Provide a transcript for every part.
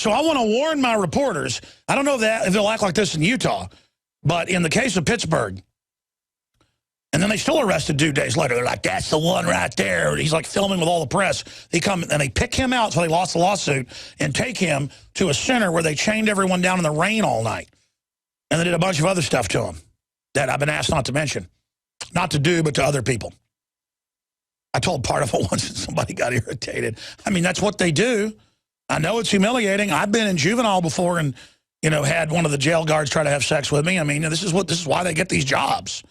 So I want to warn my reporters. I don't know if they'll act like this in Utah, but in the case of Pittsburgh, and then they still arrested 2 days later. They're like, that's the one right there. He's like filming with all the press. They come and they pick him out, so they lost the lawsuit, and take him to a center where they chained everyone down in the rain all night. And they did a bunch of other stuff to him that I've been asked not to mention. Not to do, but to other people. I told part of it once and somebody got irritated. I mean, that's what they do. I know it's humiliating. I've been in juvenile before and, you know, had one of the jail guards try to have sex with me. I mean, this is why they get these jobs.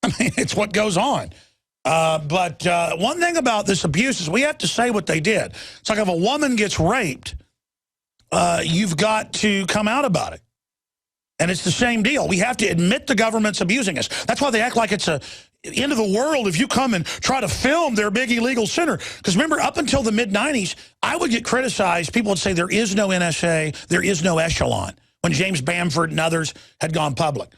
I mean, it's what goes on. But one thing about this abuse is we have to say what they did. It's like if a woman gets raped, you've got to come out about it. And it's the same deal. We have to admit the government's abusing us. That's why they act like it's a end of the world if you come and try to film their big illegal center. Because remember, up until the mid-90s, I would get criticized. People would say there is no NSA, there is no echelon, when James Bamford and others had gone public,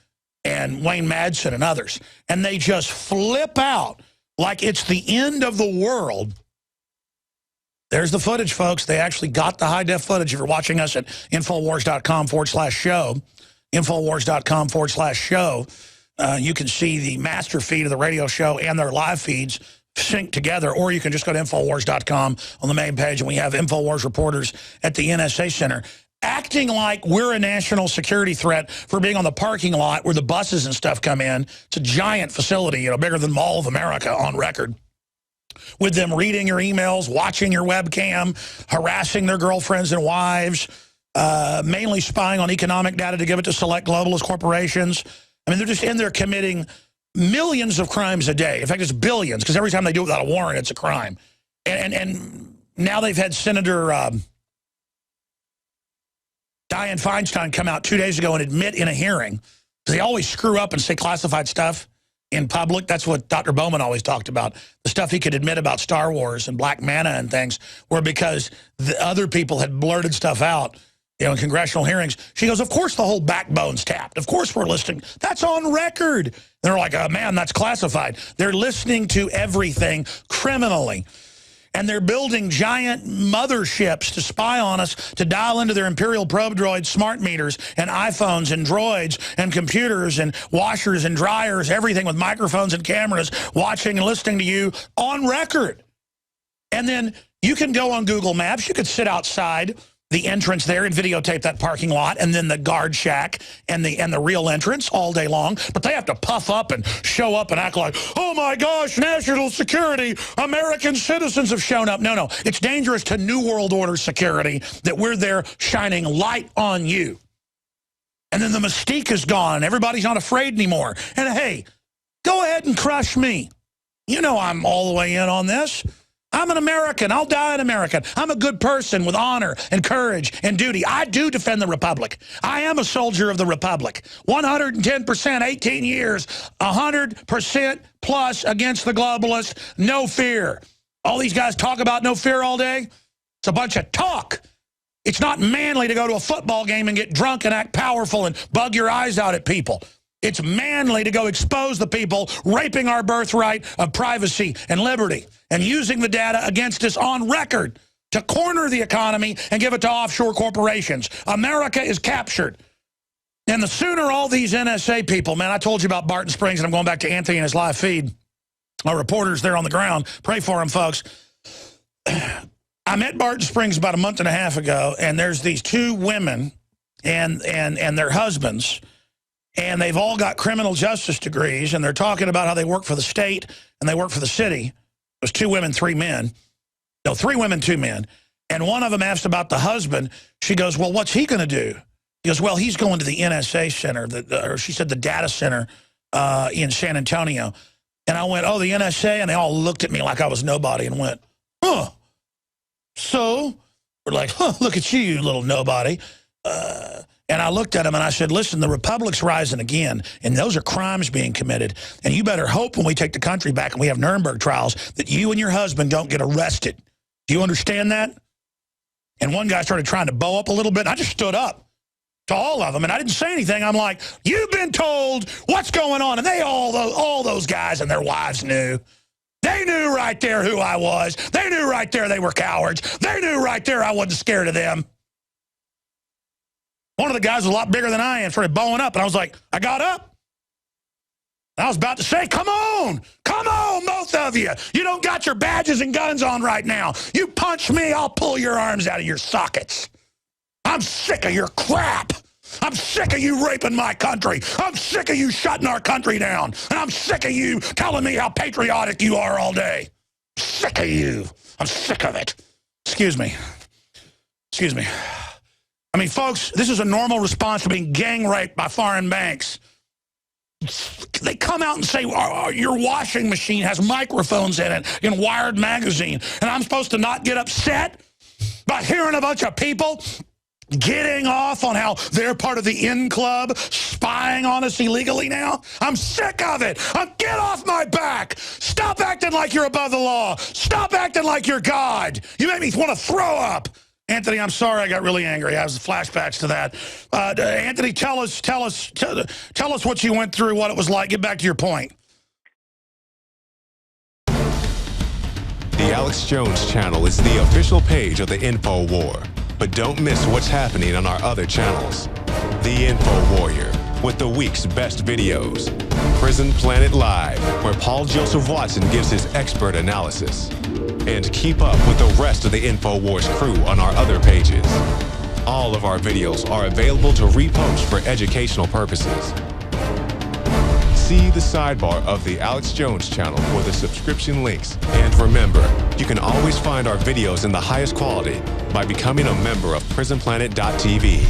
and Wayne Madsen and others. And they just flip out like it's the end of the world. There's the footage, folks. They actually got the high-def footage. If you're watching us at Infowars.com/show, Infowars.com/show, you can see the master feed of the radio show and their live feeds sync together, or you can just go to Infowars.com on the main page, and we have Infowars reporters at the NSA Center acting like we're a national security threat for being on the parking lot where the buses and stuff come in. It's a giant facility, you know, bigger than Mall of America on record, with them reading your emails, watching your webcam, harassing their girlfriends and wives, mainly spying on economic data to give it to select globalist corporations. I mean, they're just in there committing millions of crimes a day. In fact, it's billions, because every time they do it without a warrant, it's a crime. And now they've had Senator Dianne Feinstein come out 2 days ago and admit in a hearing, because they always screw up and say classified stuff in public. That's what Dr. Bowman always talked about. The stuff he could admit about Star Wars and Black Manna and things were because the other people had blurted stuff out, you know, in congressional hearings. She goes, of course the whole backbone's tapped. Of course we're listening. That's on record. And they're like, oh, man, that's classified. They're listening to everything criminally. And they're building giant motherships to spy on us, to dial into their Imperial probe droids, smart meters, and iPhones, and droids, and computers, and washers, and dryers, everything with microphones and cameras, watching and listening to you on record. And then you can go on Google Maps. You could sit outside the entrance there and videotape that parking lot, and then the guard shack and the real entrance all day long. But they have to puff up and show up and act like, oh my gosh, national security, American citizens have shown up. No, it's dangerous to New World Order security that we're there shining light on you. And then the mystique is gone. Everybody's not afraid anymore. And hey, go ahead and crush me. You know I'm all the way in on this. I'm an American. I'll die an American. I'm a good person with honor and courage and duty. I do defend the Republic. I am a soldier of the Republic. 110%, 18 years, 100% plus against the globalists. No fear. All these guys talk about no fear all day. It's a bunch of talk. It's not manly to go to a football game and get drunk and act powerful and bug your eyes out at people. It's manly to go expose the people raping our birthright of privacy and liberty and using the data against us on record to corner the economy and give it to offshore corporations. America is captured. And the sooner all these NSA people, man, I told you about Barton Springs, and I'm going back to Anthony and his live feed. Our reporters there on the ground. Pray for him, folks. I met Barton Springs about a month and a half ago, and there's these two women and their husbands, and they've all got criminal justice degrees, and they're talking about how they work for the state and they work for the city. There's 2 women, 3 men. No, 3 women, 2 men. And one of them asked about the husband. She goes, well, what's he going to do? He goes, well, he's going to the NSA Center, or she said the data center in San Antonio. And I went, oh, the NSA? And they all looked at me like I was nobody and went, huh. So we're like, huh, look at you little nobody. And I looked at him and I said, listen, the Republic's rising again, and those are crimes being committed. And you better hope when we take the country back and we have Nuremberg trials that you and your husband don't get arrested. Do you understand that? And one guy started trying to bow up a little bit. And I just stood up to all of them, and I didn't say anything. I'm like, you've been told what's going on. And they all those guys and their wives knew. They knew right there who I was. They knew right there they were cowards. They knew right there I wasn't scared of them. One of the guys was a lot bigger than I am, started bowing up, and I was like, I got up. I was about to say, come on, both of you. You don't got your badges and guns on right now. You punch me, I'll pull your arms out of your sockets. I'm sick of your crap. I'm sick of you raping my country. I'm sick of you shutting our country down. And I'm sick of you telling me how patriotic you are all day. I'm sick of you. I'm sick of it. Excuse me. Excuse me. I mean, folks, this is a normal response to being gang raped by foreign banks. They come out and say, your washing machine has microphones in it in Wired magazine, and I'm supposed to not get upset by hearing a bunch of people getting off on how they're part of the in club, spying on us illegally now? I'm sick of it. Get off my back. Stop acting like you're above the law. Stop acting like you're God. You make me want to throw up. Anthony, I'm sorry I got really angry. I have flashbacks to that. Anthony, tell us what you went through, what it was like. Get back to your point. The Alex Jones channel is the official page of the Info War. But don't miss what's happening on our other channels. The Info Warrior, with the week's best videos. Prison Planet Live, where Paul Joseph Watson gives his expert analysis. And keep up with the rest of the InfoWars crew on our other pages. All of our videos are available to repost for educational purposes. See the sidebar of the Alex Jones channel for the subscription links. And remember, you can always find our videos in the highest quality by becoming a member of PrisonPlanet.tv.